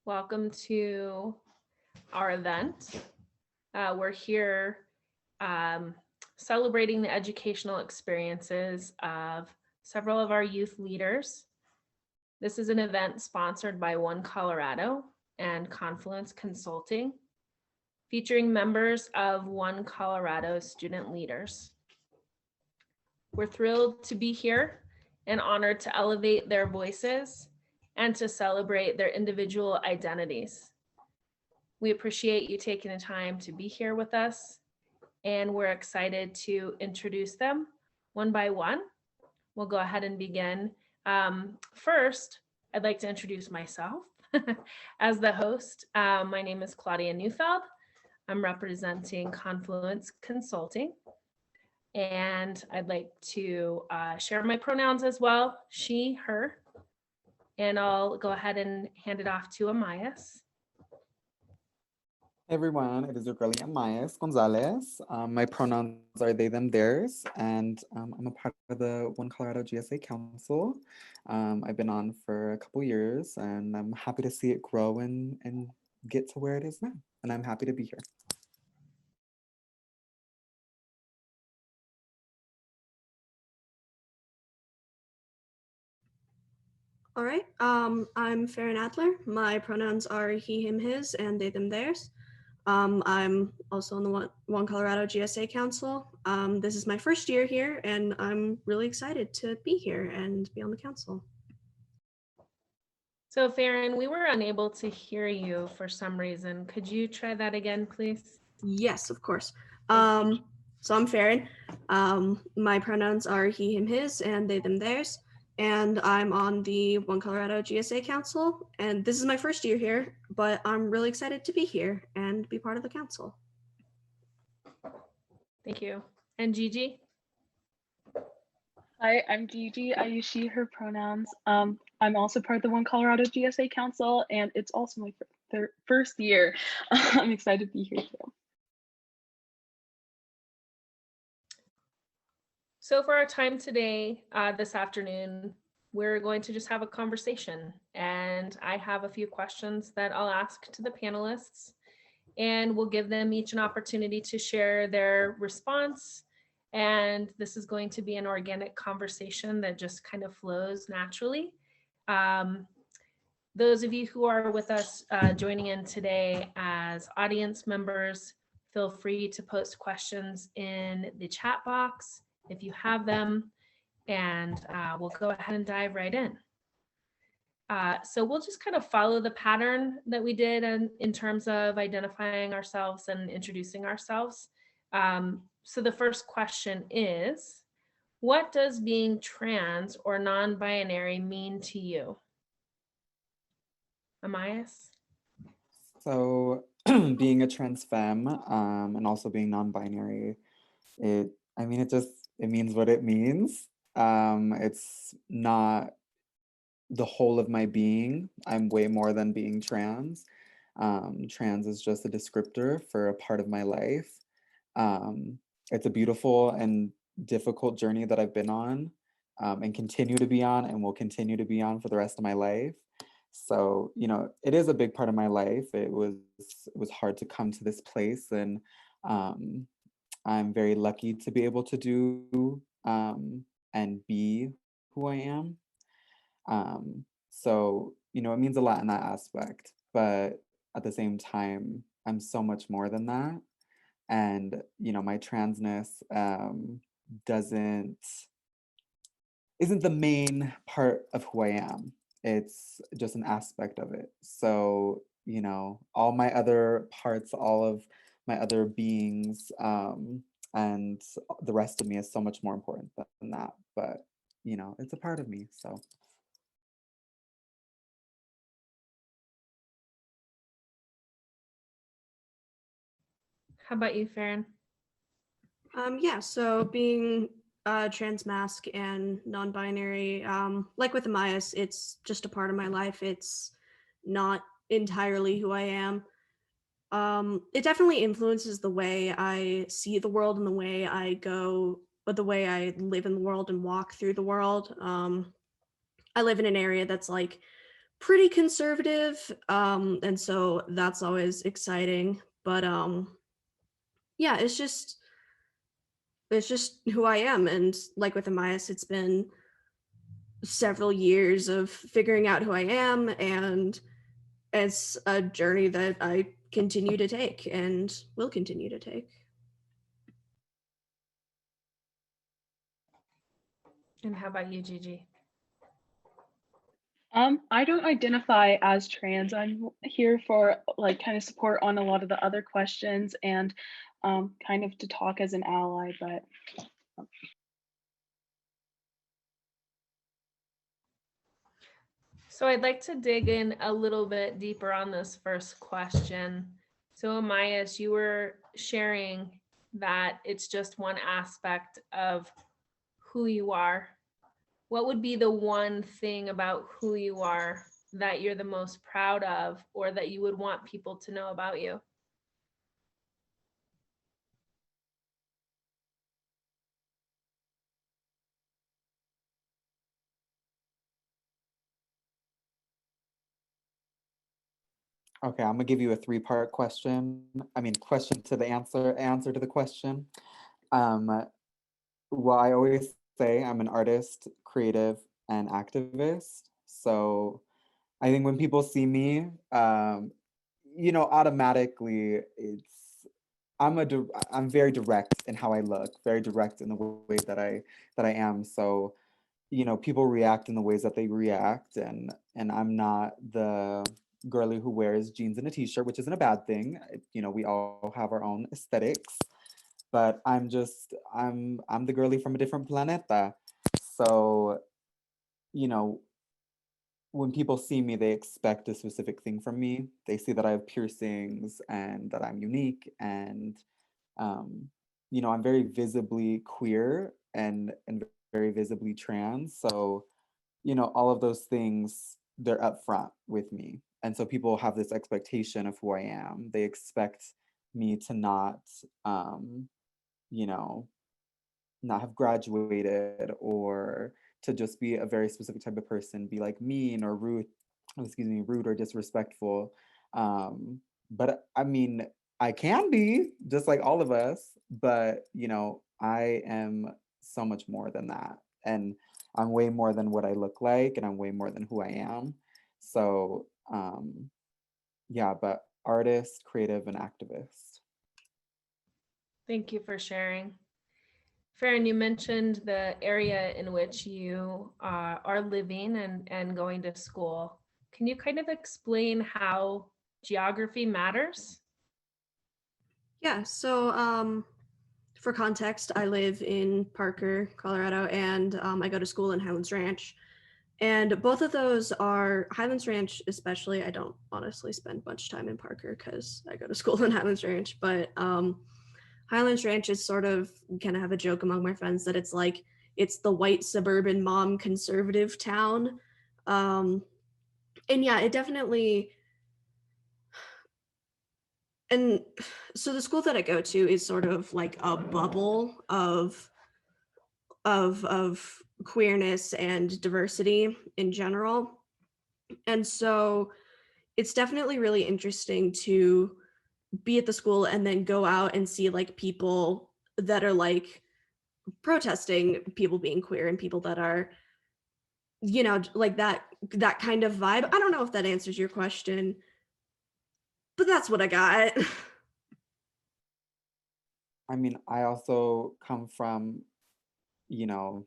Welcome to our event. We're here celebrating the educational experiences of several of our youth leaders. This is an event sponsored by OneColorado and Confluence Consulting, featuring members of OneColorado's student leaders. We're thrilled to be here and honored to elevate their voices and to celebrate their individual identities. We appreciate you taking the time to be here with us, and we're excited to introduce them one by one. We'll go ahead and begin. First, I'd like to introduce myself as the host. My name is Claudia Neufeld. I'm representing Confluence Consulting, and I'd like to share my pronouns as well, she, her, and I'll go ahead and hand it off to Amayas. Hey everyone, it is your girlie Amayas Gonzalez. My pronouns are they, them, theirs, and I'm a part of the OneColorado GSA Council. I've been on for a couple years, and I'm happy to see it grow and get to where it is now, and I'm happy to be here. All right, I'm Farron Adler. My pronouns are he, him, his, and they, them, theirs. I'm also on the OneColorado GSA Council. This is my first year here, and I'm really excited to be here and be on the council. So Farron, we were unable to hear you for some reason. Could you try that again, please? Yes, of course. So I'm Farron. My pronouns are he, him, his, and they, them, theirs. And I'm on the OneColorado GSA Council. And this is my first year here, but I'm really excited to be here and be part of the council. Thank you. And Gigi? Hi, I'm Gigi. I use she, her pronouns. I'm also part of the OneColorado GSA Council, and it's also my first year. I'm excited to be here too. So for our time today, this afternoon, we're going to just have a conversation, and I have a few questions that I'll ask to the panelists, and we'll give them each an opportunity to share their response. And this is going to be an organic conversation that just kind of flows naturally. Those of you who are with us joining in today as audience members, feel free to post questions in the chat box if you have them, and we'll go ahead and dive right in. So we'll just kind of follow the pattern that we did in terms of identifying ourselves and introducing ourselves. So the first question is, what does being trans or non-binary mean to you? Amayas? So being a trans femme and also being non-binary, it means what it means. It's not the whole of my being. I'm way more than being trans. Trans is just a descriptor for a part of my life. It's a beautiful and difficult journey that I've been on and continue to be on and will continue to be on for the rest of my life. So, you know, it is a big part of my life. It was hard to come to this place, and I'm very lucky to be able to do and be who I am. So, you know, it means a lot in that aspect, but at the same time, I'm so much more than that. And, you know, my transness isn't the main part of who I am. It's just an aspect of it. So, you know, all my other parts, all of my other beings, and the rest of me is so much more important than that. But, you know, it's a part of me, so. How about you, Farron? Yeah, so being trans masc and non-binary, like with Amayas, it's just a part of my life. It's not entirely who I am. It definitely influences the way I see the world and the way I go, but the way I live in the world and walk through the world. I live in an area that's like pretty conservative, and so that's always exciting. But yeah, it's just who I am, and like with Amias, it's been several years of figuring out who I am, and it's a journey that I continue to take and will continue to take. And how about you, Gigi? I don't identify as trans. I'm here for like kind of support on a lot of the other questions and kind of to talk as an ally, but So I'd like to dig in a little bit deeper on this first question. So Amias, you were sharing that it's just one aspect of who you are. What would be the one thing about who you are that you're the most proud of or that you would want people to know about you? Okay, I'm gonna give you a three-part question. I mean, question to the answer to the question. Um, well, I always say I'm an artist, creative, and activist. So I think when people see me, automatically I'm very direct in how I look, very direct in the way that I am. So, people react in the ways that they react, and I'm not the girly who wears jeans and a t-shirt, which isn't a bad thing. We all have our own aesthetics, but I'm the girly from a different planeta. So, you know, when people see me, they expect a specific thing from me. They see that I have piercings and that I'm unique, and um, I'm very visibly queer and very visibly trans. So, all of those things, they're upfront with me. And so people have this expectation of who I am. They expect me to you know, not have graduated, or to just be a very specific type of person, be like mean or rude or disrespectful. But I mean, I can be just like all of us, but I am so much more than that. And I'm way more than what I look like, and I'm way more than who I am. So, yeah, but artist, creative, and activist. Thank you for sharing. Farron, you mentioned the area in which you are living and going to school. Can you kind of explain how geography matters? Yeah, so for context, I live in Parker, Colorado, and I go to school in Highlands Ranch. And both of those are Highlands Ranch, especially. I don't honestly spend much time in Parker because I go to school in Highlands Ranch, but Highlands Ranch is sort of, kind of have a joke among my friends that it's the white suburban mom conservative town. And yeah, it definitely, and so the school that I go to is sort of like a bubble of queerness and diversity in general. And so it's definitely really interesting to be at the school and then go out and see like people that are like protesting people being queer and people that are like that kind of vibe. I don't know if that answers your question, but that's what I got. I mean, I also come from, you know,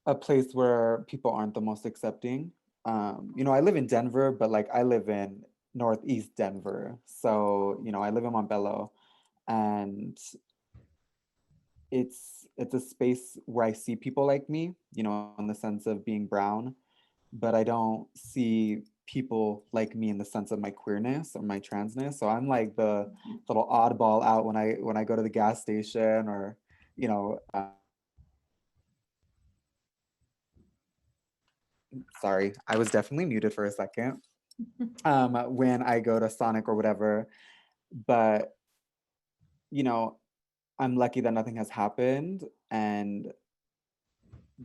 a place where people aren't the most accepting. I live in Denver, but like I live in Northeast Denver. So, I live in Montbello, and it's a space where I see people like me, in the sense of being brown, but I don't see people like me in the sense of my queerness or my transness. So I'm like the little oddball out when I go to the gas station, or you know sorry, I was definitely muted for a second. When I go to Sonic or whatever. But, you know, I'm lucky that nothing has happened. And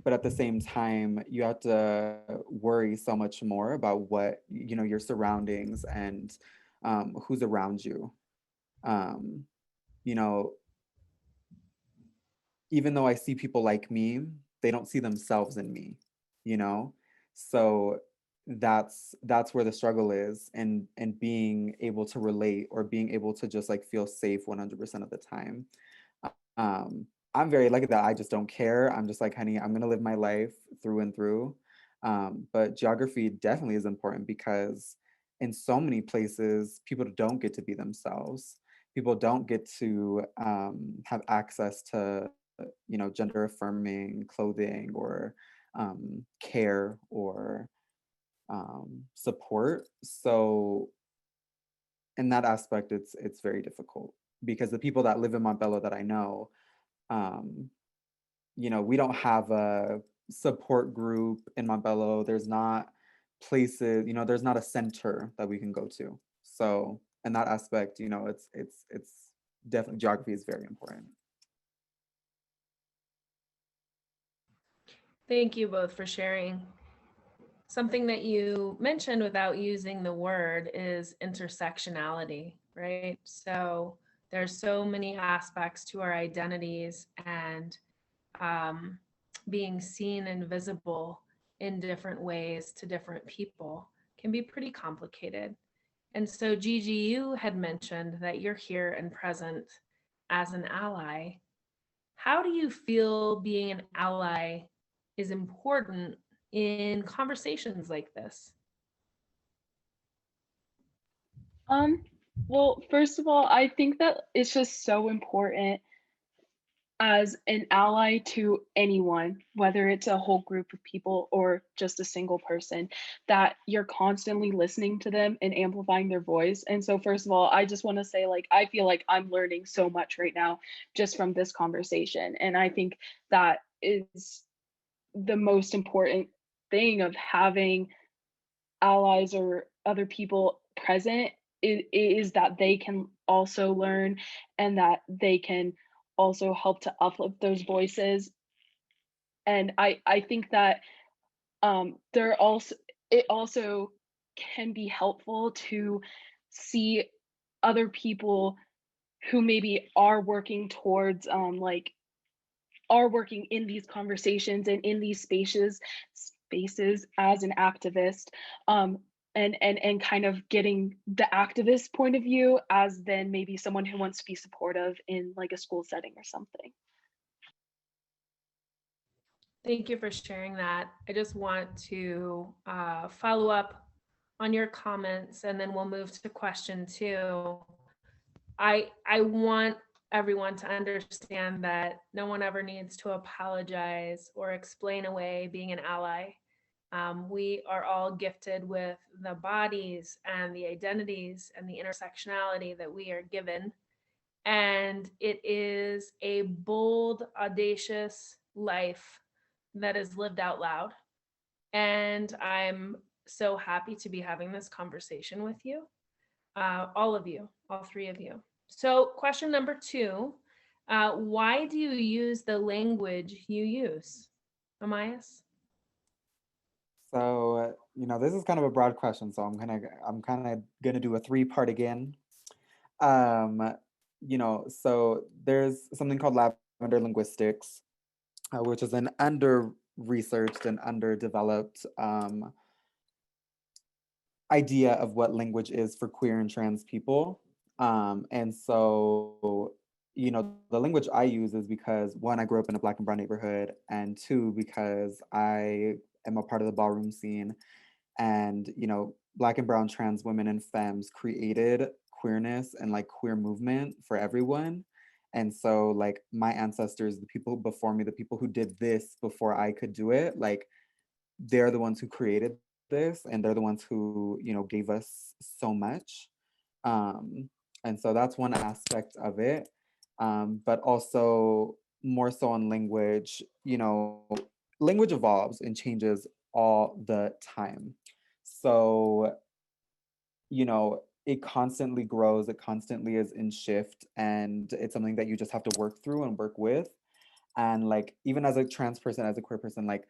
but at the same time, you have to worry so much more about what, you know, your surroundings and who's around you. Um, you know, even though I see people like me, they don't see themselves in me, you know? So that's where the struggle is, and being able to relate or being able to just like feel safe 100% of the time. Um, I'm very lucky that I just don't care. I'm just like, honey, I'm gonna live my life through and through. But geography definitely is important because in so many places, people don't get to be themselves. People don't get to have access to, you know, gender affirming clothing or care or support. So in that aspect, it's very difficult because the people that live in Montbello that I know, um, you know, we don't have a support group in Montbello. There's not places, you know, there's not a center that we can go to. So in that aspect, you know, it's definitely geography is very important. Thank you both for sharing. Something that you mentioned without using the word is intersectionality, right? So there's so many aspects to our identities, and um, being seen and visible in different ways to different people can be pretty complicated. And so, Gigi, you had mentioned that you're here and present as an ally. How do you feel being an ally is important in conversations like this? Um, well, first of all, I think that it's just so important as an ally to anyone, whether it's a whole group of people or just a single person, that you're constantly listening to them and amplifying their voice. And so, first of all, I just want to say, like, I feel like I'm learning so much right now just from this conversation. And I think that is the most important thing of having allies or other people present is that they can also learn and that they can also help to uplift those voices. And I think that there also it also can be helpful to see other people who maybe are working towards like are working in these conversations and in these spaces as an activist, um, and kind of getting the activist point of view as then maybe someone who wants to be supportive in like a school setting or something. Thank you for sharing that. I just want to follow up on your comments, and then we'll move to question 2. I want everyone to understand that no one ever needs to apologize or explain away being an ally. We are all gifted with the bodies and the identities and the intersectionality that we are given. And it is a bold, audacious life that is lived out loud. And I'm so happy to be having this conversation with you, all of you, all 3 of you. So, question number 2, why do you use the language you use? Amias? So, you know, this is kind of a broad question, so I'm kind of gonna do a 3-part again. Um, you know, so there's something called lavender linguistics, which is an under-researched and underdeveloped idea of what language is for queer and trans people. And so, you know, the language I use is because, one, I grew up in a Black and brown neighborhood, and 2, because I am a part of the ballroom scene. And, you know, Black and brown trans women and femmes created queerness and like queer movement for everyone. And so, like, my ancestors, the people before me, the people who did this before I could do it, like, they're the ones who created this, and they're the ones who, you know, gave us so much. um and so that's one aspect of it. But also, more so on language, you know, language evolves and changes all the time. So, you know, it constantly grows, it constantly is in shift, and it's something that you just have to work through and work with. And like, even as a trans person, as a queer person, like,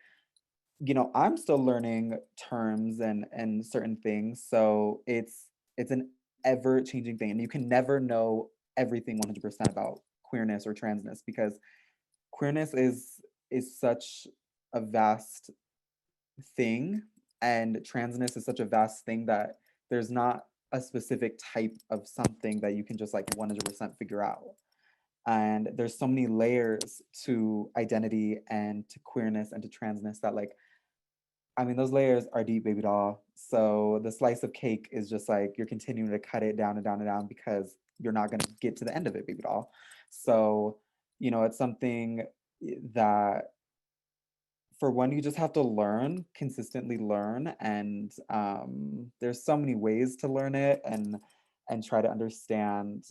you know, I'm still learning terms and certain things. So it's an ever changing thing, and you can never know everything 100% about queerness or transness, because queerness is such a vast thing, and transness is such a vast thing that there's not a specific type of something that you can just like 100% figure out. And there's so many layers to identity and to queerness and to transness that, like, I mean, those layers are deep, baby doll. So the slice of cake is just like you're continuing to cut it down and down and down because you're not going to get to the end of it, baby doll. So, you know, it's something that, for one, you just have to learn, consistently learn, and there's so many ways to learn it and try to understand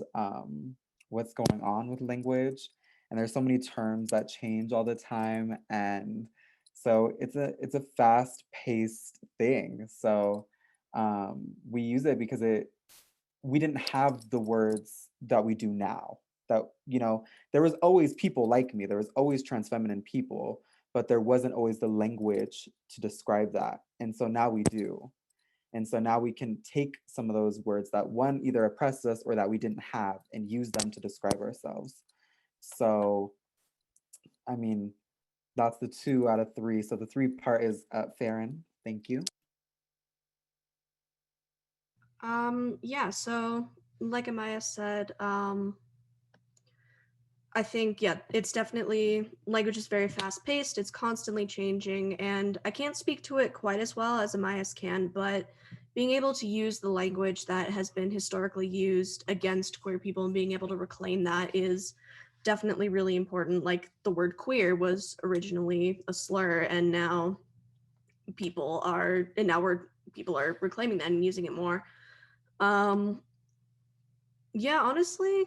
what's going on with language. And there's so many terms that change all the time, and so it's a fast-paced thing. So we use it because we didn't have the words that we do now. That, you know, there was always people like me, there was always trans feminine people, but there wasn't always the language to describe that. And so now we do. And so now we can take some of those words that, one, either oppressed us or that we didn't have, and use them to describe ourselves. So, I mean, that's the 2 out of 3. So the 3 part is Farron. Thank you. Yeah, so like Amaya said, I think, yeah, it's definitely, language is very fast paced, it's constantly changing, and I can't speak to it quite as well as Amaya can, but being able to use the language that has been historically used against queer people and being able to reclaim that is definitely really important. Like, the word queer was originally a slur, and now people are reclaiming that and using it more. Yeah, honestly,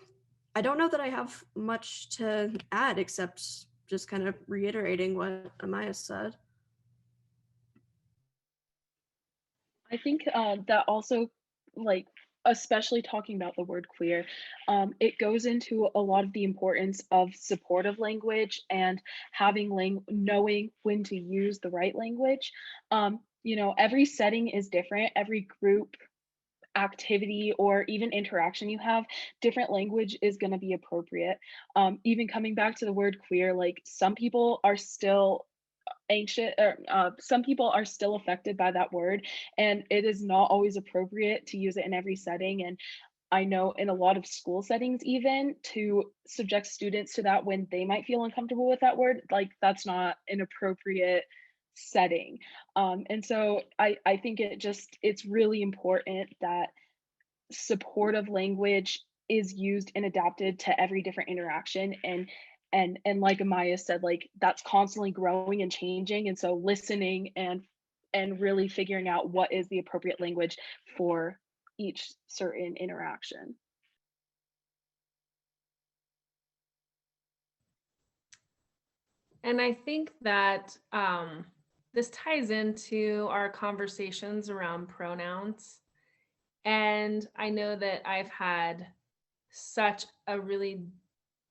I don't know that I have much to add except just kind of reiterating what Amaya said. I think that also, like, especially talking about the word queer, it goes into a lot of the importance of supportive language and knowing when to use the right language. You know, every setting is different, every group activity or even interaction you have, different language is going to be appropriate. Even coming back to the word queer, like, some people are still anxious, or some people are still affected by that word, and it is not always appropriate to use it in every setting. And I know in a lot of school settings, even to subject students to that when they might feel uncomfortable with that word, like, that's not an appropriate setting. And so I think it's really important that supportive language is used and adapted to every different interaction. And like Amaya said, like, that's constantly growing and changing, and so listening and really figuring out what is the appropriate language for each certain interaction. And I think that this ties into our conversations around pronouns. And I know that I've had such a really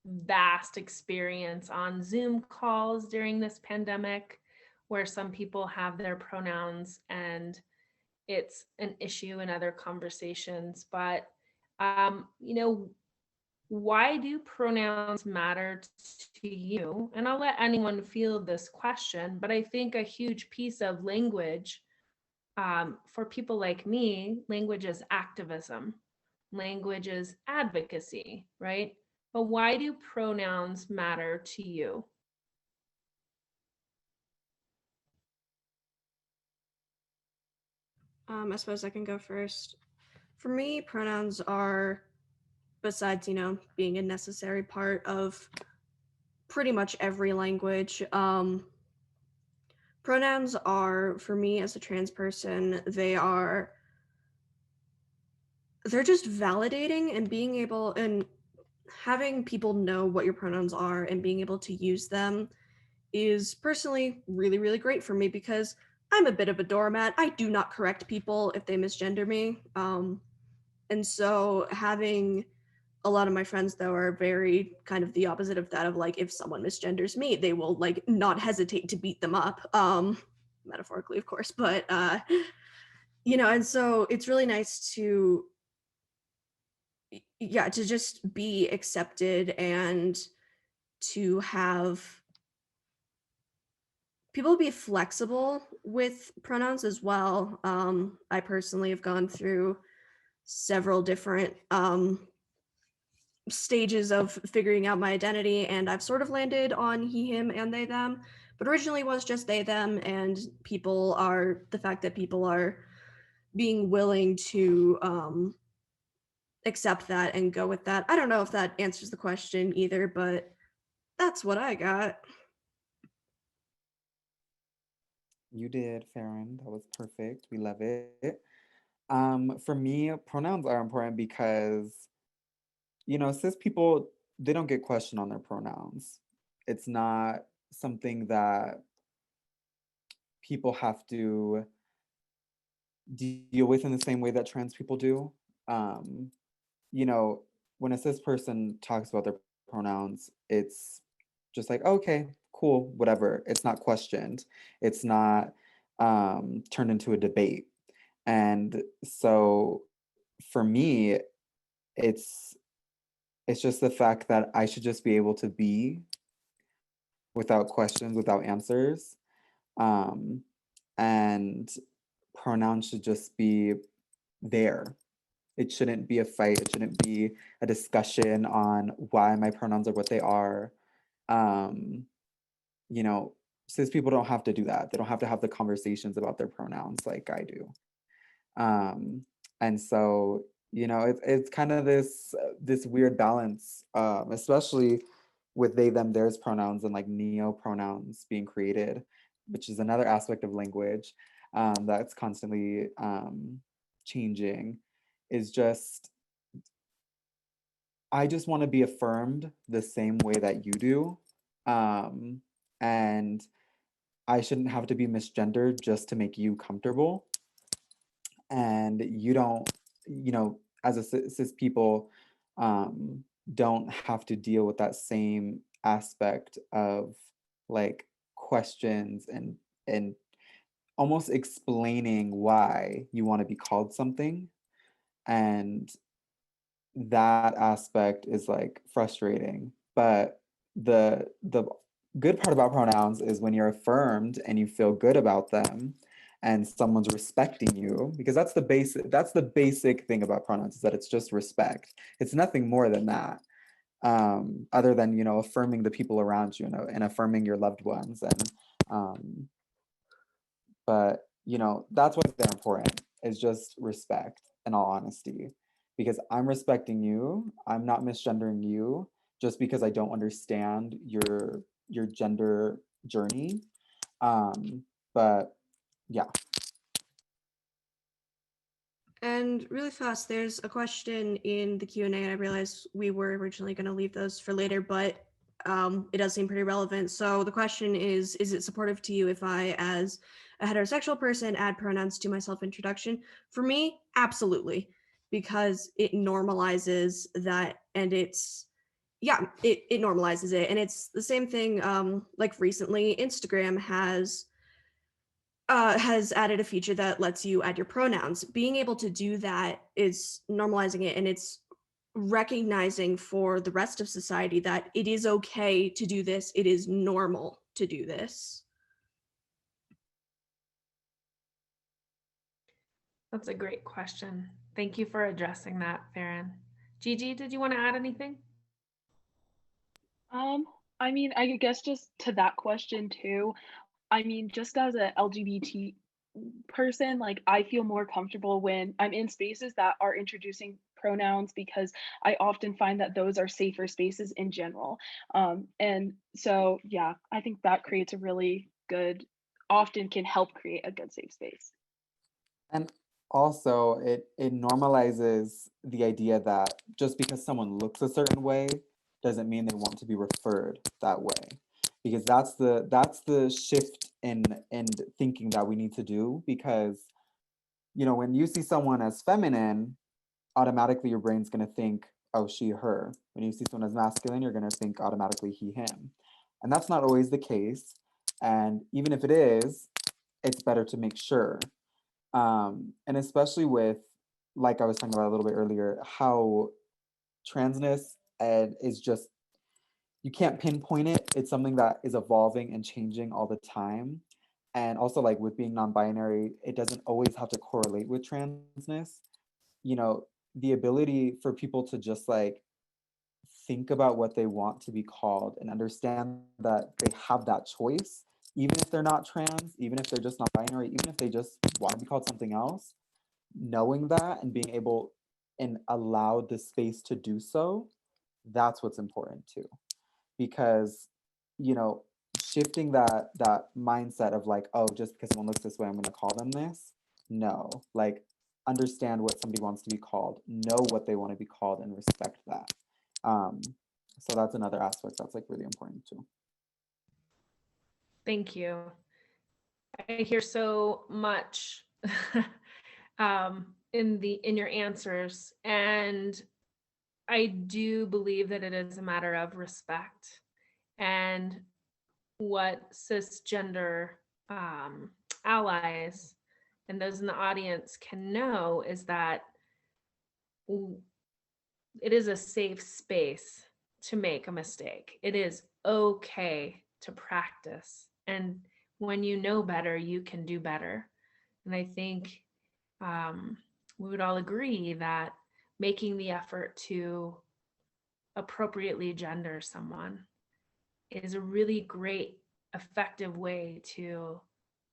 vast experience on Zoom calls during this pandemic, where some people have their pronouns and it's an issue in other conversations. But, you know, why do pronouns matter to you? And I'll let anyone field this question, but I think a huge piece of language, for people like me, language is activism, language is advocacy, right? But why do pronouns matter to you? I suppose I can go first. For me, pronouns are, besides, being a necessary part of pretty much every language, pronouns are, for me as a trans person, they're just validating, and being able and having people know what your pronouns are and being able to use them is personally really, really great for me, because I'm a bit of a doormat. I do not correct people if they misgender me. And so having a lot of my friends though are very kind of the opposite of that, of like, if someone misgenders me, they will like not hesitate to beat them up, metaphorically of course, but you know, and so it's really nice to yeah, to just be accepted and to have people be flexible with pronouns as well. I personally have gone through several different stages of figuring out my identity, and I've sort of landed on he, him, and they, them, but originally was just they, them, and the fact that people are being willing to accept that and go with that. I don't know if that answers the question either, but that's what I got. You did, Farron. That was perfect. We love it. For me, pronouns are important because, cis people, they don't get questioned on their pronouns. It's not something that people have to deal with in the same way that trans people do. Um, when a cis person talks about their pronouns, it's just like, okay, cool, whatever. It's not questioned. It's not turned into a debate. And so for me, it's just the fact that I should just be able to be without questions, without answers. Um, and pronouns should just be there. It shouldn't be a fight. It shouldn't be a discussion on why my pronouns are what they are. Um, you know, cis people don't have to do that. They don't have to have the conversations about their pronouns like I do. And so, it's kind of this weird balance, especially with they, them, theirs pronouns and like neo pronouns being created, which is another aspect of language that's constantly changing. Is just, I just want to be affirmed the same way that you do. And I shouldn't have to be misgendered just to make you comfortable. And you don't, as a cis people, don't have to deal with that same aspect of like questions and almost explaining why you want to be called something. And that aspect is like frustrating. But the good part about pronouns is when you're affirmed and you feel good about them and someone's respecting you, because that's the basic thing about pronouns, is that it's just respect. It's nothing more than that, other than affirming the people around you, and affirming your loved ones. And but that's why they're important, is just respect, in all honesty, because I'm respecting you. I'm not misgendering you just because I don't understand your gender journey. But yeah. And really fast, there's a question in the Q&A, and I realized we were originally going to leave those for later, but it does seem pretty relevant. So the question is it supportive to you if I, as a heterosexual person, add pronouns to my self-introduction? For me, absolutely, because it normalizes that, and it normalizes it. And it's the same thing, like recently, Instagram has added a feature that lets you add your pronouns. Being able to do that is normalizing it, and it's recognizing for the rest of society that it is okay to do this. It is normal to do this. That's a great question. Thank you for addressing that, Farron. Gigi, did you want to add anything? I mean, I guess just to that question too, I mean, just as a LGBT person, like I feel more comfortable when I'm in spaces that are introducing pronouns, because I often find that those are safer spaces in general. And so, yeah, I think that creates a really good, often can help create a good safe space. And also, it normalizes the idea that just because someone looks a certain way doesn't mean they want to be referred that way, because that's the shift in thinking that we need to do. Because when you see someone as feminine, automatically your brain's going to think, oh, she, her. When you see someone as masculine, you're going to think automatically he, him. And that's not always the case. And even if it is, it's better to make sure. And especially with, like I was talking about a little bit earlier, how transness is just, you can't pinpoint it. It's something that is evolving and changing all the time. And also, like with being non-binary, it doesn't always have to correlate with transness. You know, the ability for people to just like think about what they want to be called and understand that they have that choice, even if they're not trans, even if they're just not binary, even if they just want to be called something else, knowing that and being able and allowed the space to do so, that's what's important too. Because, you know, shifting that mindset of like, oh, just because someone looks this way, I'm going to call them this. No, like understand what somebody wants to be called, know what they want to be called, and respect that. So that's another aspect that's like really important too. Thank you. I hear so much in your answers, and I do believe that it is a matter of respect. And what cisgender allies and those in the audience can know is that it is a safe space to make a mistake. It is okay to practice. And when you know better, you can do better. And I think we would all agree that making the effort to appropriately gender someone is a really great, effective way to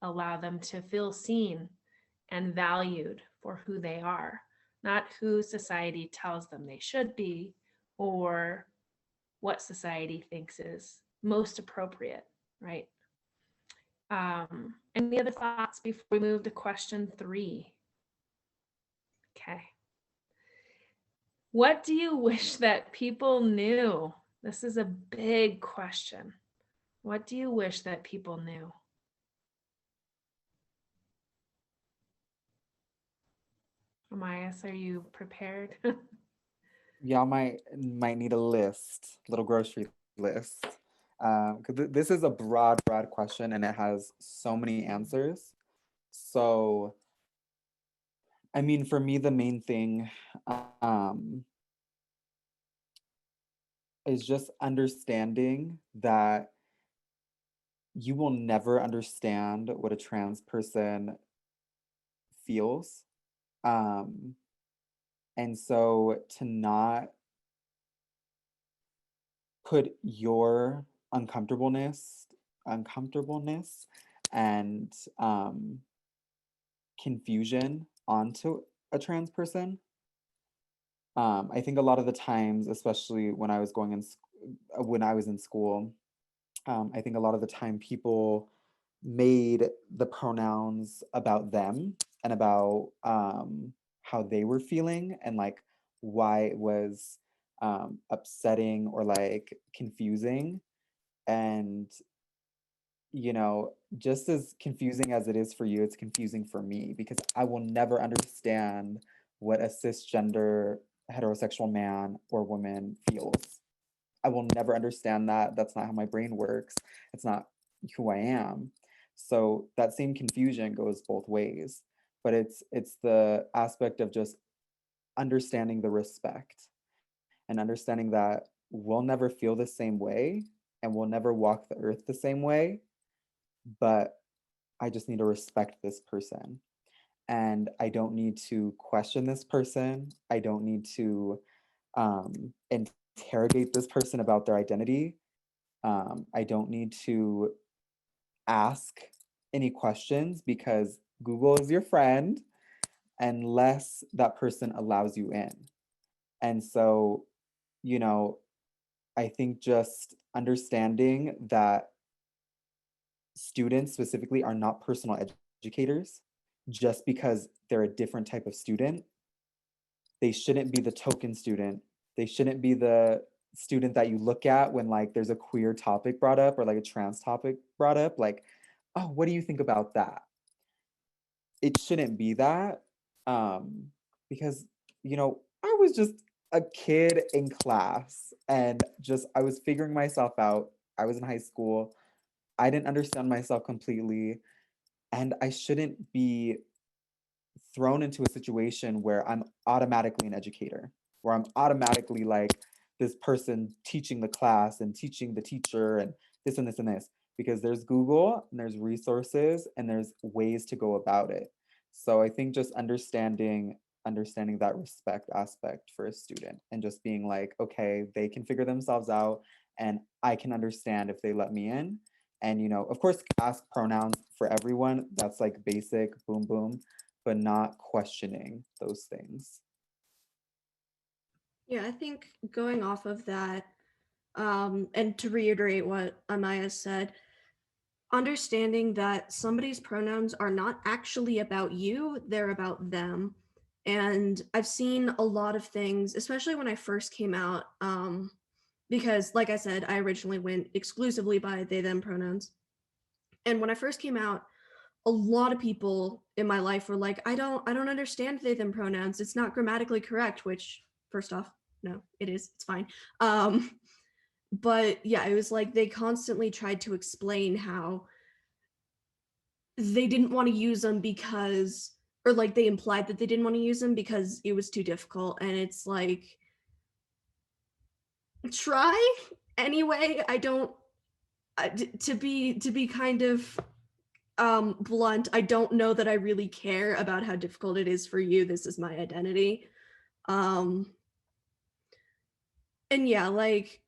allow them to feel seen and valued for who they are, not who society tells them they should be or what society thinks is most appropriate, right? Any other thoughts before we move to question 3? Okay. What do you wish that people knew? This is a big question. What do you wish that people knew? Amias, are you prepared? Y'all might need a list, little grocery list. Because this is a broad question and it has so many answers. So, I mean, for me, the main thing is just understanding that you will never understand what a trans person feels. And so to not put your uncomfortableness and confusion onto a trans person. I think a lot of the times, especially when I was in school, I think a lot of the time people made the pronouns about them and about how they were feeling and like why it was upsetting or like confusing. And, you know, just as confusing as it is for you, it's confusing for me because I will never understand what a cisgender heterosexual man or woman feels. I will never understand that. That's not how my brain works. It's not who I am. So that same confusion goes both ways. But it's the aspect of just understanding the respect and understanding that we'll never feel the same way and we'll never walk the earth the same way, but I just need to respect this person. And I don't need to question this person. I don't need to interrogate this person about their identity. I don't need to ask any questions because Google is your friend unless that person allows you in. And so, you know, I think just understanding that students specifically are not personal educators just because they're a different type of student. They shouldn't be the token student. They shouldn't be the student that you look at when like there's a queer topic brought up or like a trans topic brought up, like, oh, what do you think about that? It shouldn't be that because, you know, I was just a kid in class and just I was figuring myself out. I was in high school. I didn't understand myself completely, and I shouldn't be thrown into a situation where I'm automatically an educator, where I'm automatically like this person teaching the class and teaching the teacher and this and this and this, because there's Google and there's resources and there's ways to go about it. So I think just understanding that respect aspect for a student and just being like, okay, they can figure themselves out and I can understand if they let me in. And of course, ask pronouns for everyone. That's like basic, boom, boom, but not questioning those things. Yeah, I think going off of that, and to reiterate what Amaya said, understanding that somebody's pronouns are not actually about you, they're about them. And I've seen a lot of things, especially when I first came out, because like I said, I originally went exclusively by they, them pronouns. And when I first came out, a lot of people in my life were like, I don't understand they, them pronouns. It's not grammatically correct, which first off, no, it is, it's fine. But yeah, it was like they constantly tried to explain how they didn't want to use them because, or like they implied that they didn't want to use them because it was too difficult. And it's like, try anyway. I don't, to be kind of blunt, I don't know that I really care about how difficult it is for you. This is my identity. And yeah, like,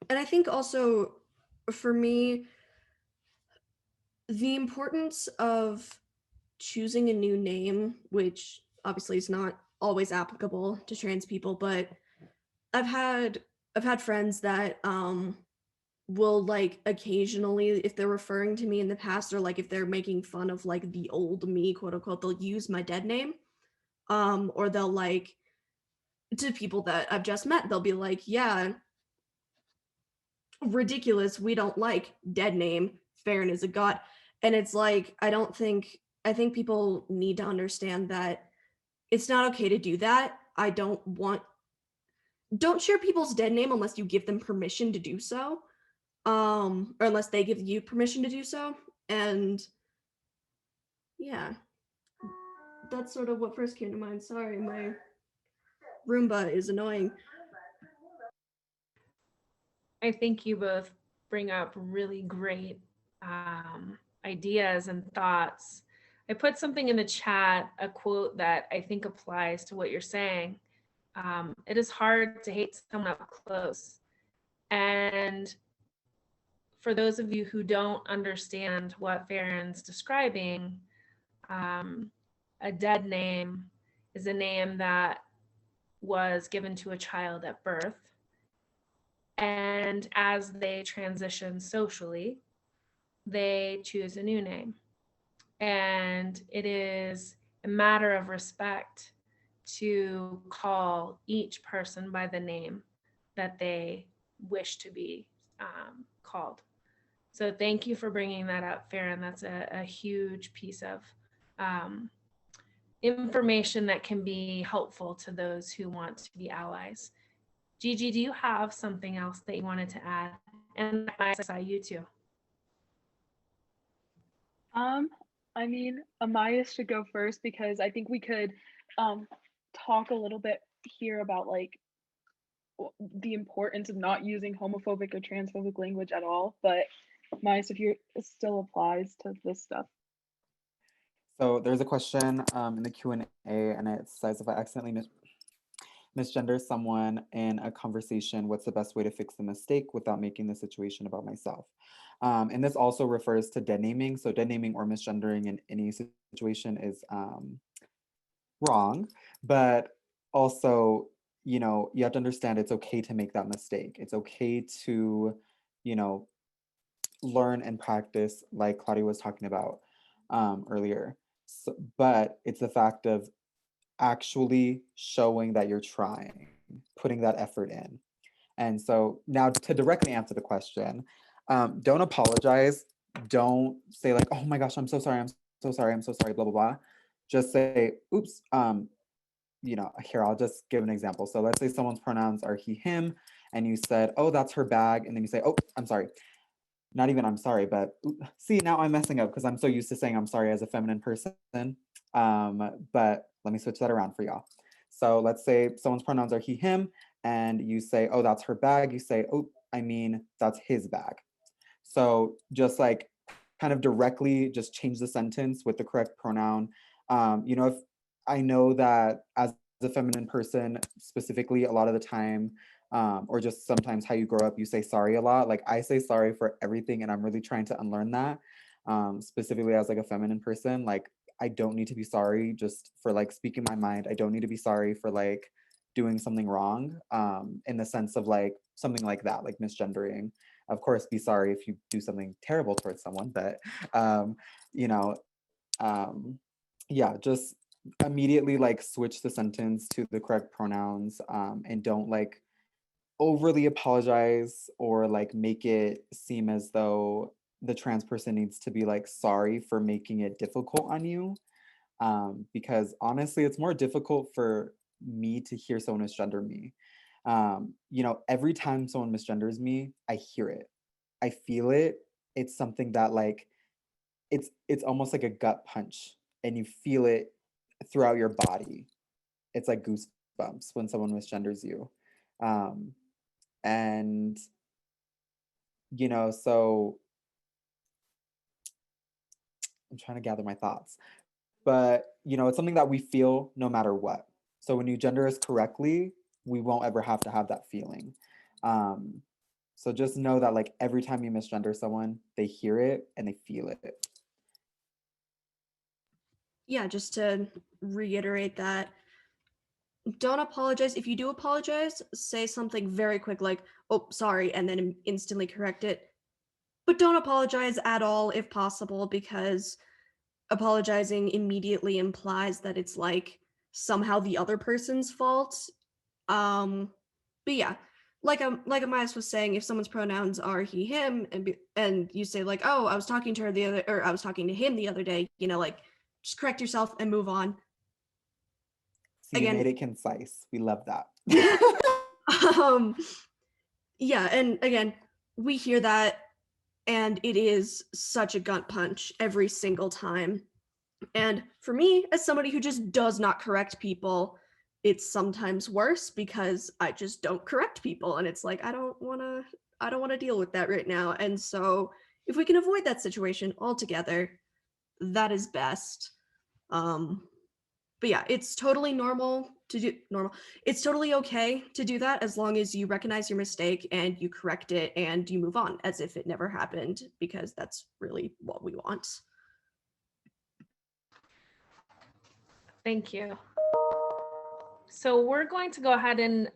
and I think also for me, the importance of choosing a new name, which obviously is not always applicable to trans people, but I've had friends that will like occasionally, if they're referring to me in the past, or like if they're making fun of like the old me, quote unquote, they'll use my dead name. Or they'll like, to people that I've just met, they'll be like, yeah, ridiculous, we don't like dead name, Farron is a god. And it's like, I think people need to understand that it's not okay to do that. Don't share people's dead name unless you give them permission to do so, or unless they give you permission to do so. And yeah, that's sort of what first came to mind. Sorry, my Roomba is annoying. I think you both bring up really great ideas and thoughts. I put something in the chat, a quote that I think applies to what you're saying. It is hard to hate someone up close. And for those of you who don't understand what Farron's describing, a dead name is a name that was given to a child at birth. And as they transition socially, they choose a new name. And it is a matter of respect to call each person by the name that they wish to be called. So thank you for bringing that up, Farron. That's a huge piece of information that can be helpful to those who want to be allies. Gigi, do you have something else that you wanted to add? And I saw you too. I mean, Amaya should go first because I think we could talk a little bit here about like the importance of not using homophobic or transphobic language at all. But Amaya, if you it still applies to this stuff. So there's a question in the Q&A, and it says, if I accidentally misgender someone in a conversation, what's the best way to fix the mistake without making the situation about myself? And this also refers to dead naming. So dead naming or misgendering in any situation is wrong, but also, you have to understand it's okay to make that mistake. It's okay to, learn and practice, like Claudia was talking about earlier. So, but it's the fact of actually showing that you're trying, putting that effort in. And so now to directly answer the question, don't apologize. Don't say like, oh my gosh, I'm so sorry, I'm so sorry, I'm so sorry, blah, blah, blah. Just say, oops, here, I'll just give an example. So let's say someone's pronouns are he, him, and you said, oh, that's her bag. And then you say, oh, I'm sorry. Not even I'm sorry, but see, now I'm messing up because I'm so used to saying I'm sorry as a feminine person. But let me switch that around for y'all. So let's say someone's pronouns are he, him, and you say, oh, that's her bag. You say, oh, I mean, that's his bag. So just like kind of directly just change the sentence with the correct pronoun. If I know that as a feminine person, specifically, a lot of the time, or just sometimes how you grow up, you say sorry a lot. Like I say sorry for everything, and I'm really trying to unlearn that. Specifically as like a feminine person, like I don't need to be sorry just for like speaking my mind. I don't need to be sorry for like doing something wrong, in the sense of like something like that, like misgendering. Of course, be sorry if you do something terrible towards someone, but you know, yeah, just immediately like switch the sentence to the correct pronouns, and don't like overly apologize or like make it seem as though the trans person needs to be like sorry for making it difficult on you. Because honestly, it's more difficult for me to hear someone misgender me. Every time someone misgenders me, I hear it. I feel it. It's something that like it's almost like a gut punch, and you feel it throughout your body. It's like goosebumps when someone misgenders you. And so I'm trying to gather my thoughts. But it's something that we feel no matter what. So when you gender us correctly, we won't ever have to have that feeling. So just know that like every time you misgender someone, they hear it and they feel it. Yeah, just to reiterate that, don't apologize. If you do apologize, say something very quick like, oh, sorry, and then instantly correct it. But don't apologize at all if possible, because apologizing immediately implies that it's like somehow the other person's fault. But yeah, like Amias was saying, if someone's pronouns are he, him, and you say like, oh, I was talking to her or I was talking to him the other day, like just correct yourself and move on. So you Again, made it concise. We love that. Yeah, and again, we hear that, and it is such a gut punch every single time. And for me, as somebody who just does not correct people, it's sometimes worse because I just don't correct people, and it's like I don't want to deal with that right now. And so if we can avoid that situation altogether, that is best. But yeah, it's totally it's totally okay to do that as long as you recognize your mistake and you correct it and you move on as if it never happened, because that's really what we want. Thank you. So we're going to go ahead and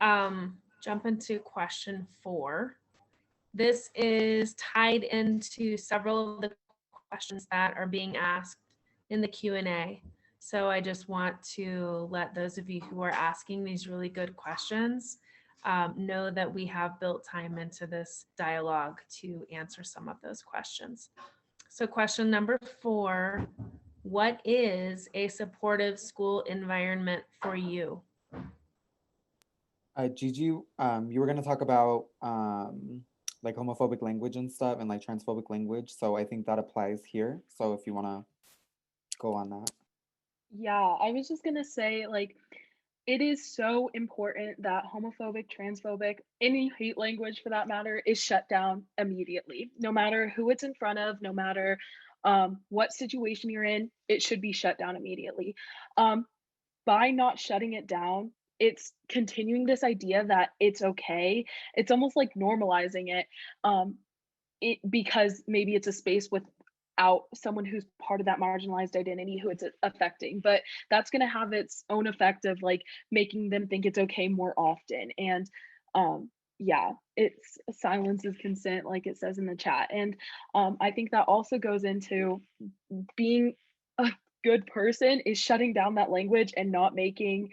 jump into question 4. This is tied into several of the questions that are being asked in the Q&A. So I just want to let those of you who are asking these really good questions know that we have built time into this dialogue to answer some of those questions. So question number 4, what is a supportive school environment for you? Gigi, you were going to talk about like homophobic language and stuff and like transphobic language. So I think that applies here. So if you want to go on that. Yeah, I was just gonna say, like, it is so important that homophobic, transphobic, any hate language for that matter, is shut down immediately. No matter who it's in front of, no matter what situation you're in, it should be shut down immediately. By not shutting it down, it's continuing this idea that it's okay. It's almost like normalizing it. Because maybe it's a space without someone who's part of that marginalized identity who it's affecting, but that's going to have its own effect of like making them think it's okay more often. And yeah, it's silence is consent, like it says in the chat. And I think that also goes into being a good person is shutting down that language and not making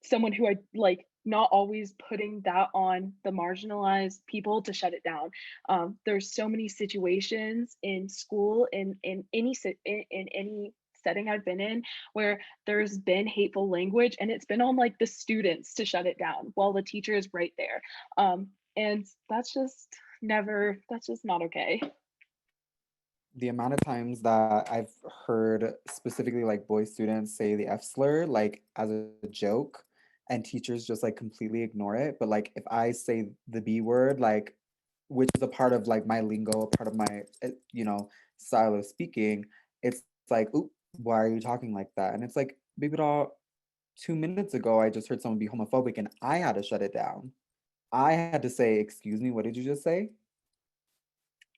someone who I like, not always putting that on the marginalized people to shut it down. There's so many situations in school, in any setting I've been in where there's been hateful language and it's been on like the students to shut it down while the teacher is right there. And that's just that's just not okay. The amount of times that I've heard specifically like boy students say the F slur like as a joke and teachers just like completely ignore it. But like if I say the B word, like which is a part of like my lingo, a part of my style of speaking, it's like, oop, why are you talking like that? And it's like, baby doll, 2 minutes ago I just heard someone be homophobic and I had to shut it down. I had to say, excuse me, what did you just say?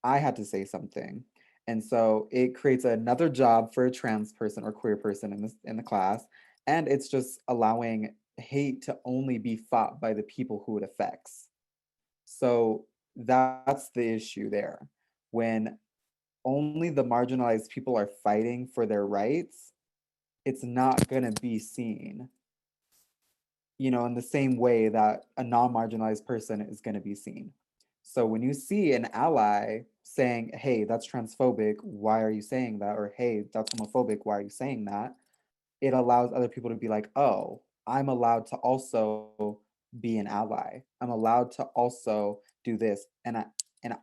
I had to say something. And so it creates another job for a trans person or queer person in the class. And it's just allowing hate to only be fought by the people who it affects. So that's the issue there. When only the marginalized people are fighting for their rights, it's not going to be seen, in the same way that a non-marginalized person is going to be seen. So when you see an ally saying, hey, that's transphobic, why are you saying that? Or hey, that's homophobic, why are you saying that? It allows other people to be like, oh, I'm allowed to also be an ally. I'm allowed to also do this. And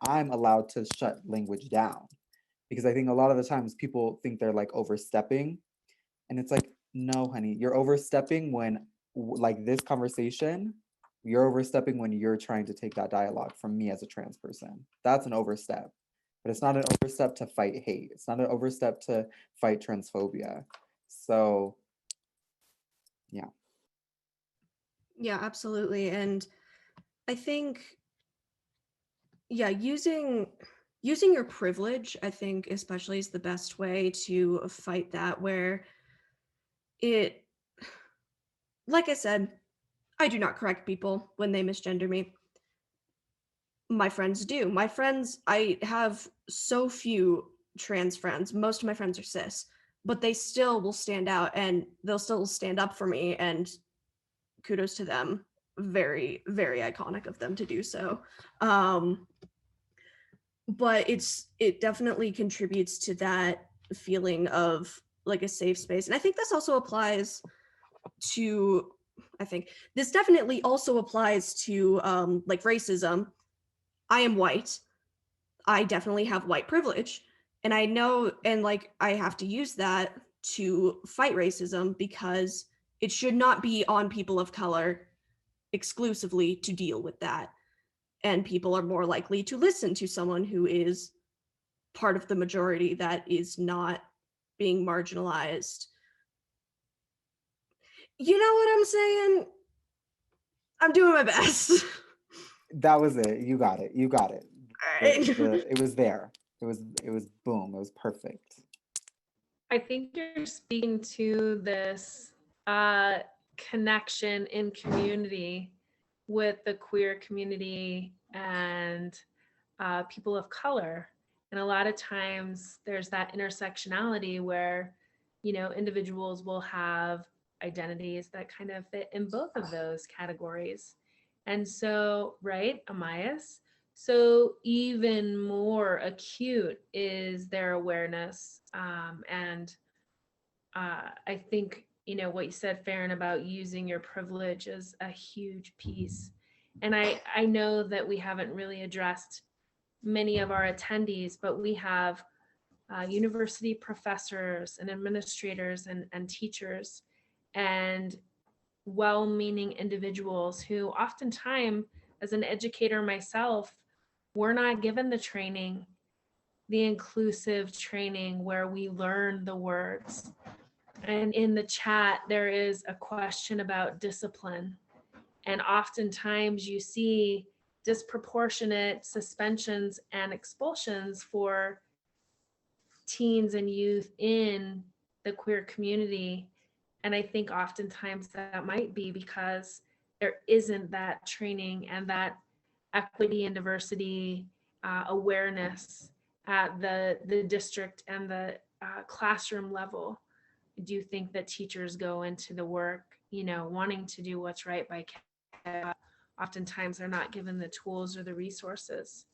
I'm allowed to shut language down. Because I think a lot of the times people think they're like overstepping. And it's like, no, honey, you're overstepping when like this conversation, you're overstepping when you're trying to take that dialogue from me as a trans person. That's an overstep. But it's not an overstep to fight hate. It's not an overstep to fight transphobia. So, yeah. Yeah, absolutely. And I think, yeah, using your privilege, I think especially is the best way to fight that, where it, like I said, I do not correct people when they misgender me. My friends do. My friends, I have so few trans friends. Most of my friends are cis, but they still will stand out and they'll still stand up for me, and kudos to them. Very, very iconic of them to do so. But it definitely contributes to that feeling of like a safe space. And I think this also applies to, I think this definitely also applies to like racism. I am white. I definitely have white privilege. And I know, and like, I have to use that to fight racism because it should not be on people of color exclusively to deal with that. And people are more likely to listen to someone who is part of the majority that is not being marginalized. You know what I'm saying? I'm doing my best. That was it. You got it. You got it. All right. It was there. It was boom. It was perfect. I think you're speaking to this connection in community with the queer community and people of color. And a lot of times there's that intersectionality where, individuals will have identities that kind of fit in both of those categories. And so, right, Amias? So even more acute is their awareness. And I think, what you said, Farron, about using your privilege is a huge piece. And I know that we haven't really addressed many of our attendees, but we have university professors and administrators and teachers and well-meaning individuals who oftentimes, as an educator myself, we're not given the training, the inclusive training where we learn the words. And in the chat, there is a question about discipline. And oftentimes you see disproportionate suspensions and expulsions for teens and youth in the queer community. And I think oftentimes that might be because there isn't that training and that equity and diversity awareness at the district and the classroom level. I do think that teachers go into the work, wanting to do what's right by kids. Oftentimes they're not given the tools or the resources.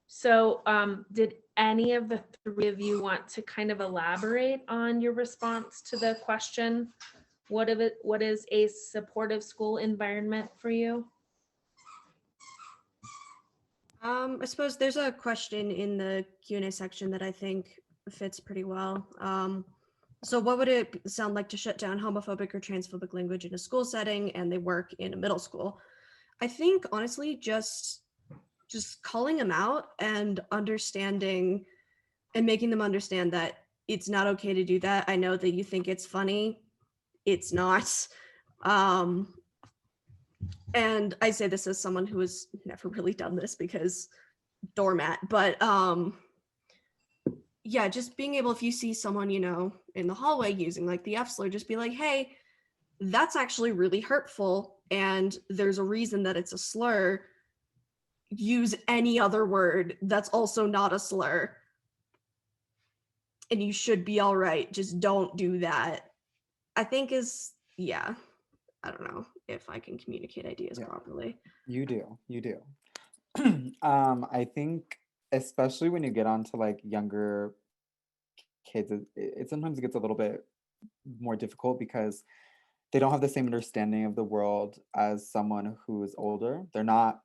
So did any of the three of you want to kind of elaborate on your response to the question? What is a supportive school environment for you? I suppose there's a question in the Q&A section that I think fits pretty well. So what would it sound like to shut down homophobic or transphobic language in a school setting and they work in a middle school? I think honestly just calling them out and understanding and making them understand that it's not okay to do that. I know that you think it's funny. It's not. Um, and I say this as someone who has never really done this because doormat, but yeah, just being able, if you see someone, you know, in the hallway using like the F slur, just be like, hey, that's actually really hurtful. And there's a reason that it's a slur. Use any other word that's also not a slur. And you should be all right. Just don't do that. I think yeah, I don't know if I can communicate ideas Yeah. properly. You do. I think especially when you get onto like younger kids, it sometimes gets a little bit more difficult because they don't have the same understanding of the world as someone who is older. They're not,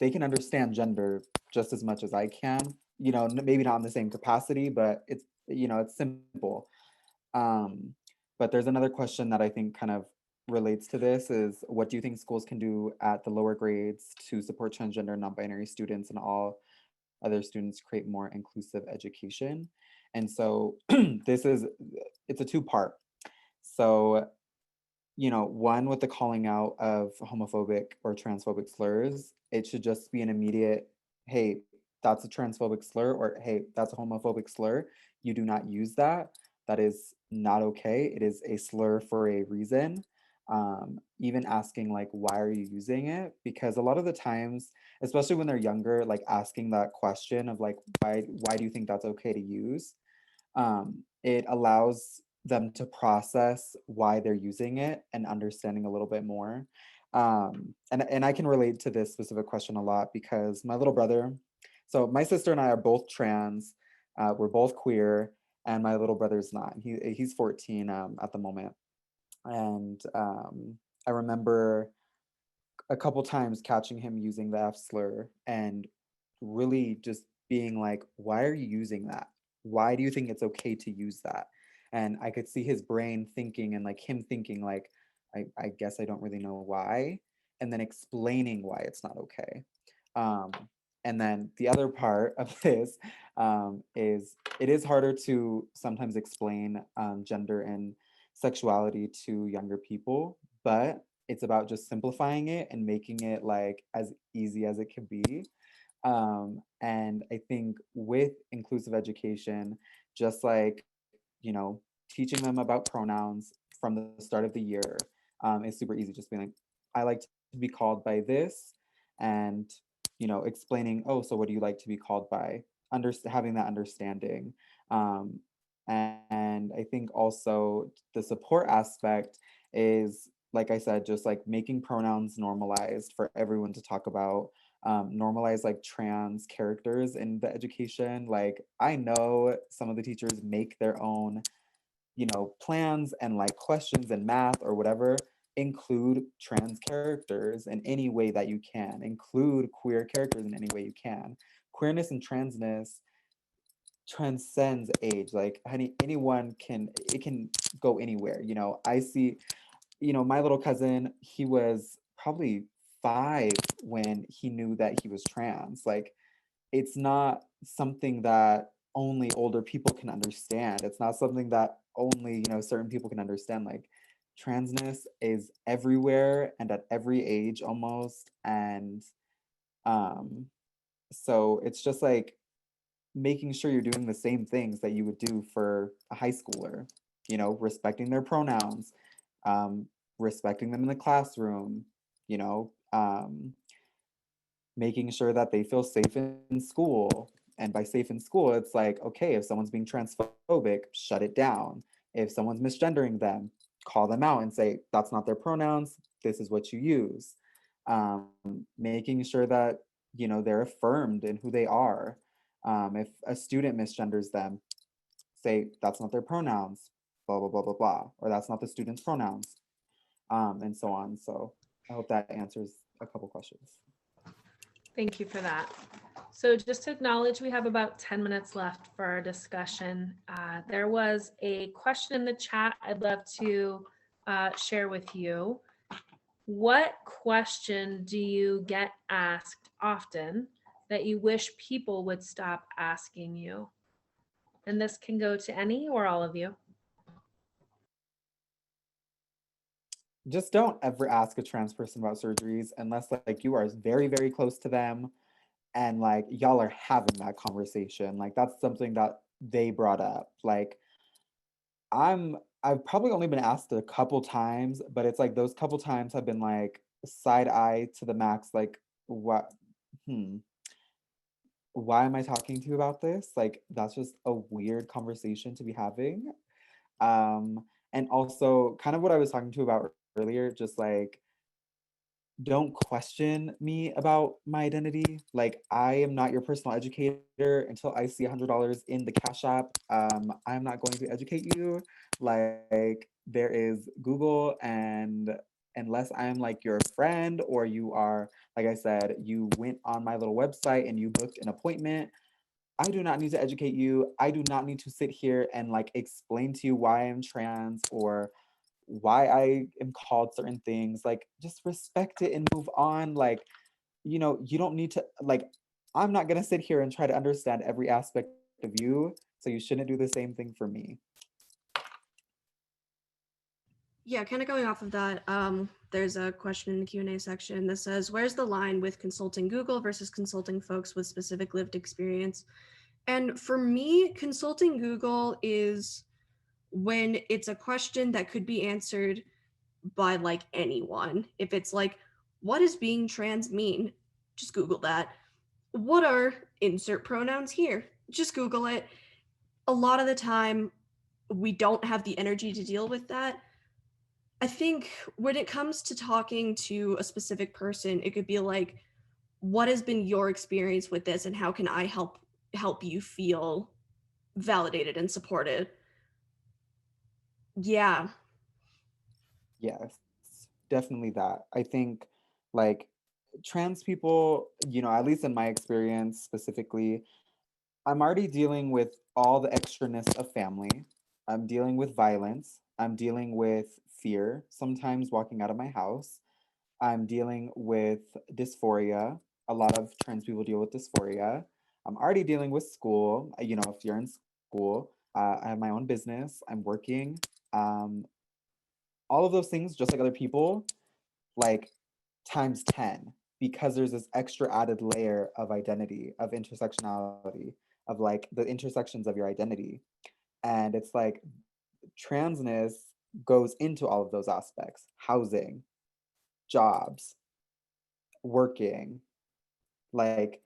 they can understand gender just as much as I can, maybe not in the same capacity, but it's simple. But there's another question that I think kind of relates to this is what do you think schools can do at the lower grades to support transgender and non-binary students and all other students create more inclusive education? And so it's a two-part. So, one with the calling out of homophobic or transphobic slurs, it should just be an immediate, hey, that's a transphobic slur, or hey, that's a homophobic slur. You do not use that. That is not okay. It is a slur for a reason. Even asking like, why are you using it? Because a lot of the times, especially when they're younger, like asking that question of like, why do you think that's okay to use? It allows them to process why they're using it and understanding a little bit more. And I can relate to this specific question a lot because my little brother, so my sister and I are both trans, we're both queer, and my little brother's not. He's 14 at the moment. And I remember a couple times catching him using the F slur and really just being like, why are you using that? Why do you think it's okay to use that? And I could see his brain thinking and like him thinking like, I guess I don't really know why. And then explaining why it's not okay. Um, and then the other part of this is it is harder to sometimes explain gender and sexuality to younger people, but it's about just simplifying it and making it like as easy as it can be. And I think with inclusive education, just like, teaching them about pronouns from the start of the year is super easy. Just being like, I like to be called by this, and, explaining, oh, so what do you like to be called by? Having that understanding. Um, and I think also the support aspect is, like I said, just like making pronouns normalized for everyone to talk about, normalize like trans characters in the education. Like I know some of the teachers make their own, plans and like questions and math or whatever. Include trans characters in any way that you can. Include queer characters in any way you can. Queerness and transness transcends age. Like anyone can, it can go anywhere. I see, my little cousin, he was probably 5 when he knew that he was trans. Like it's not something that only older people can understand. It's not something that only, certain people can understand. Like transness is everywhere and at every age almost. And um so it's just like making sure you're doing the same things that you would do for a high schooler, respecting their pronouns, um, respecting them in the classroom, you know, um, making sure that they feel safe in school. And by safe in school, it's like, okay, if someone's being transphobic, shut it down. If someone's misgendering them, call them out and say, that's not their pronouns, this is what you use. Making sure that they're affirmed in who they are. If a student misgenders them, say that's not their pronouns, blah, blah, blah, blah, blah, or that's not the student's pronouns, and so on. So I hope that answers a couple questions. Thank you for that. So just to acknowledge, we have about 10 minutes left for our discussion. There was a question in the chat I'd love to share with you. What question do you get asked often that you wish people would stop asking you? And this can go to any or all of you. Just don't ever ask a trans person about surgeries unless like you are very, very close to them and like y'all are having that conversation. Like that's something that they brought up. Like I've probably only been asked a couple times, but it's like those couple times have been like side eye to the max, like what why am I talking to you about this? Like that's just a weird conversation to be having. And also kind of what I was talking to about earlier, just like don't question me about my identity. Like I am not your personal educator until I see $100 in the Cash App. I'm not going to educate you. Like there is Google, and unless I'm like your friend or you are, like I said, you went on my little website and you booked an appointment, I do not need to educate you. I do not need to sit here and like explain to you why I'm trans or why I am called certain things. Like just respect it and move on. Like, you don't need to like, I'm not gonna sit here and try to understand every aspect of you. So you shouldn't do the same thing for me. Yeah, kind of going off of that, there's a question in the Q&A section that says, where's the line with consulting Google versus consulting folks with specific lived experience? And for me, consulting Google is when it's a question that could be answered by like anyone. If it's like, what does being trans mean? Just Google that. What are insert pronouns here? Just Google it. A lot of the time, we don't have the energy to deal with that. I think when it comes to talking to a specific person, it could be like, what has been your experience with this and how can I help you feel validated and supported? Yeah. Yes, definitely that. I think like trans people, at least in my experience specifically, I'm already dealing with all the extraness of family. I'm dealing with violence. I'm dealing with fear, sometimes walking out of my house. I'm dealing with dysphoria. A lot of trans people deal with dysphoria. I'm already dealing with school. If you're in school, I have my own business. I'm working. All of those things, just like other people, like times 10, because there's this extra added layer of identity, of intersectionality, of like the intersections of your identity. And it's like transness goes into all of those aspects: housing, jobs, working, like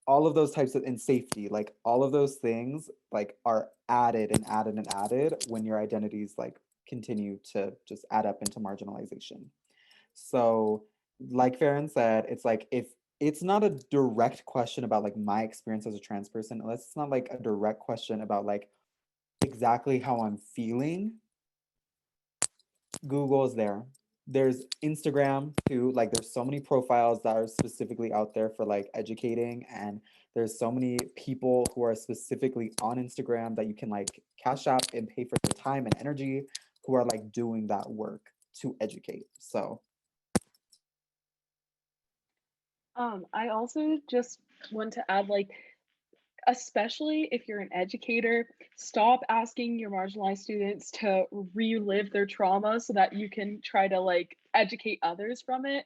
all of those types of, in safety, like all of those things like are added and added and added when your identities like continue to just add up into marginalization. So like Farron said, it's like if it's not a direct question about like my experience as a trans person, unless it's not like a direct question about like exactly how I'm feeling, Google is there. There's Instagram too. Like there's so many profiles that are specifically out there for like educating, and there's so many people who are specifically on Instagram that you can like cash out and pay for their time and energy, who are like doing that work to educate. So I also just want to add, like, especially if you're an educator, stop asking your marginalized students to relive their trauma so that you can try to like educate others from it.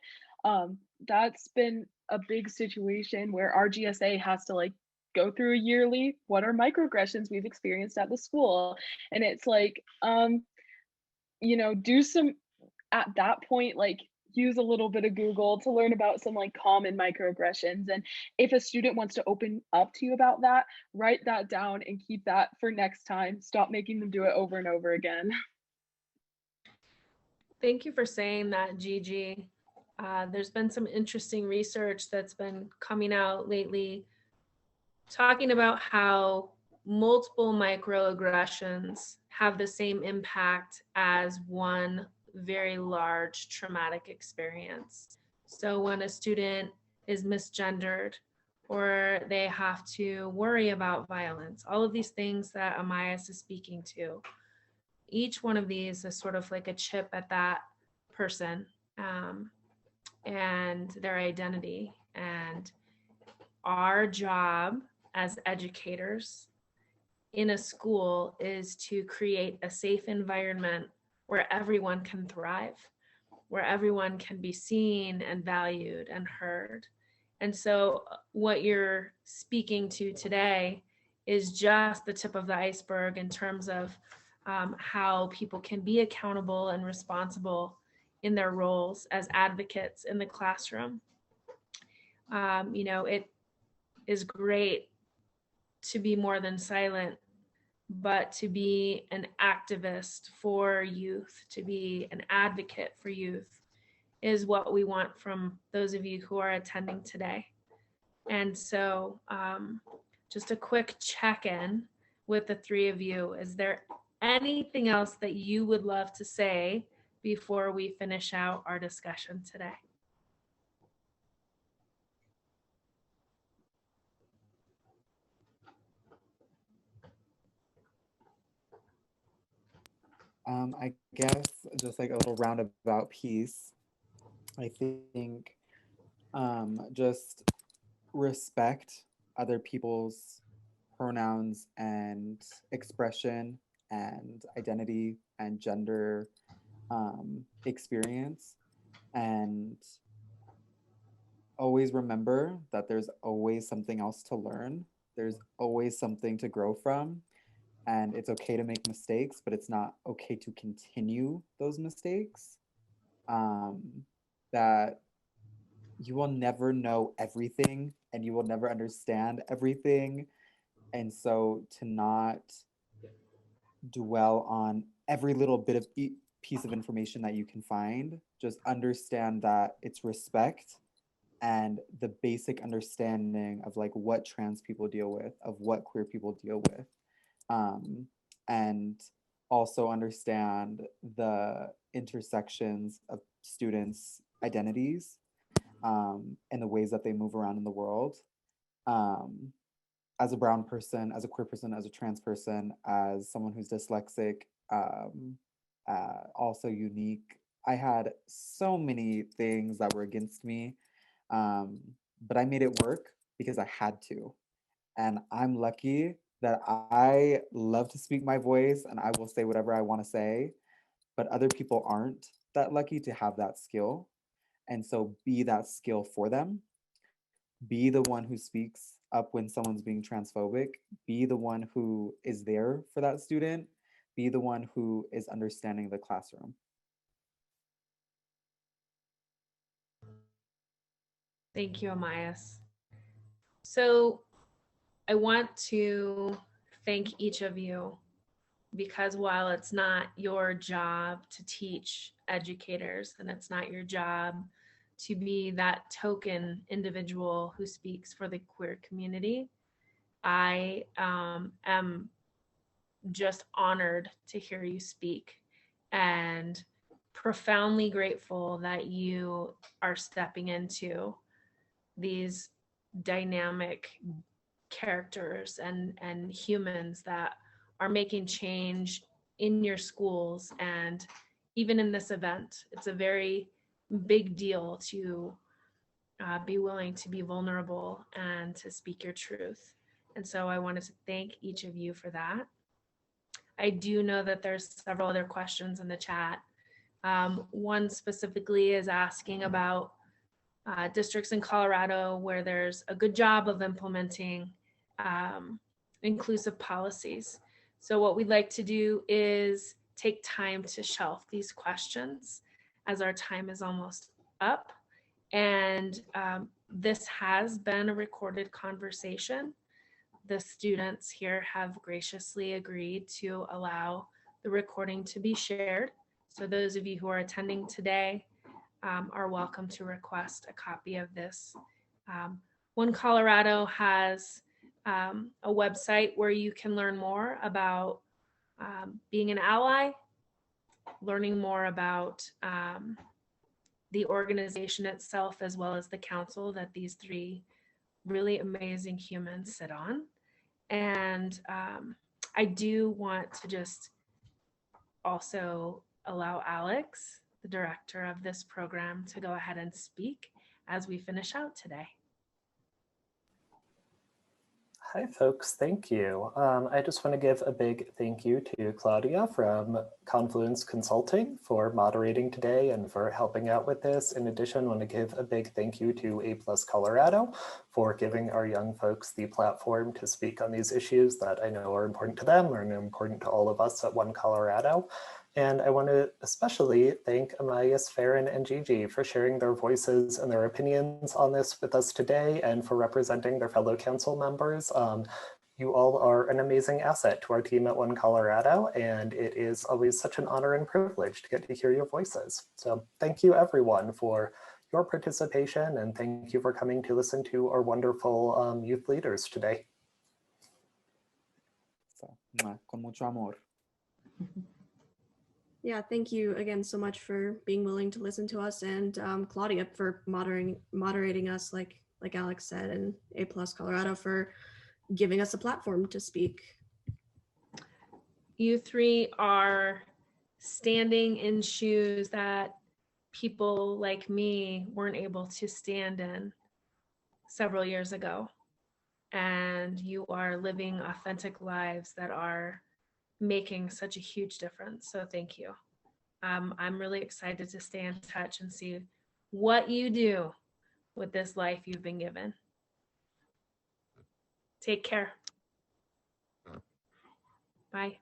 That's been a big situation where our GSA has to like go through a yearly what are microaggressions we've experienced at the school, and it's like do some at that point, like use a little bit of Google to learn about some like common microaggressions. And if a student wants to open up to you about that, write that down and keep that for next time. Stop making them do it over and over again. Thank you for saying that, Gigi. There's been some interesting research that's been coming out lately talking about how multiple microaggressions have the same impact as one very large traumatic experience. So when a student is misgendered or they have to worry about violence, all of these things that Amias is speaking to, each one of these is sort of like a chip at that person and their identity. And our job as educators in a school is to create a safe environment where everyone can thrive, where everyone can be seen and valued and heard. And so what you're speaking to today is just the tip of the iceberg in terms of how people can be accountable and responsible in their roles as advocates in the classroom. It is great to be more than silent, but to be an activist for youth, to be an advocate for youth is what we want from those of you who are attending today. And so just a quick check-in with the three of you. Is there anything else that you would love to say before we finish out our discussion today? I guess just like a little roundabout piece. I think just respect other people's pronouns and expression and identity and gender experience, and always remember that there's always something else to learn. There's always something to grow from. And it's okay to make mistakes, but it's not okay to continue those mistakes. That you will never know everything and you will never understand everything. And so to not dwell on every little bit of piece of information that you can find, just understand that it's respect and the basic understanding of like what trans people deal with, of what queer people deal with. And also understand the intersections of students' identities and the ways that they move around in the world. As a brown person, as a queer person, as a trans person, as someone who's dyslexic, also unique. I had so many things that were against me, but I made it work because I had to. And I'm lucky that I love to speak my voice and I will say whatever I want to say, but other people aren't that lucky to have that skill. And so be that skill for them. Be the one who speaks up when someone's being transphobic. Be the one who is there for that student. Be the one who is understanding the classroom. Thank you, Amias. So I want to thank each of you because while it's not your job to teach educators and it's not your job to be that token individual who speaks for the queer community, I am just honored to hear you speak and profoundly grateful that you are stepping into these dynamic characters and humans that are making change in your schools and even in this event. It's a very big deal to be willing to be vulnerable and to speak your truth. And so I wanted to thank each of you for that. I do know that there's several other questions in the chat. One specifically is asking about districts in Colorado where there's a good job of implementing inclusive policies. So what we'd like to do is take time to shelf these questions as our time is almost up. And this has been a recorded conversation. The students here have graciously agreed to allow the recording to be shared. So those of you who are attending today, are welcome to request a copy of this. OneColorado has a website where you can learn more about being an ally, learning more about the organization itself, as well as the council that these three really amazing humans sit on. And I do want to just also allow Alex, the director of this program, to go ahead and speak as we finish out today. Hi, folks. Thank you. I just want to give a big thank you to Claudia from Confluence Consulting for moderating today and for helping out with this. In addition, I want to give a big thank you to A+ Colorado for giving our young folks the platform to speak on these issues that I know are important to them and important to all of us at OneColorado. And I want to especially thank Amias, Farron, and Gigi for sharing their voices and their opinions on this with us today and for representing their fellow council members. You all are an amazing asset to our team at OneColorado, and it is always such an honor and privilege to get to hear your voices. So thank you everyone for your participation, and thank you for coming to listen to our wonderful youth leaders today. So, con mucho amor. Yeah, thank you again so much for being willing to listen to us, and Claudia for moderating us, like Alex said, and A+ Colorado for giving us a platform to speak. You three are standing in shoes that people like me weren't able to stand in several years ago. And you are living authentic lives that are making such a huge difference. So thank you. I'm really excited to stay in touch and see what you do with this life you've been given. Take care. Bye.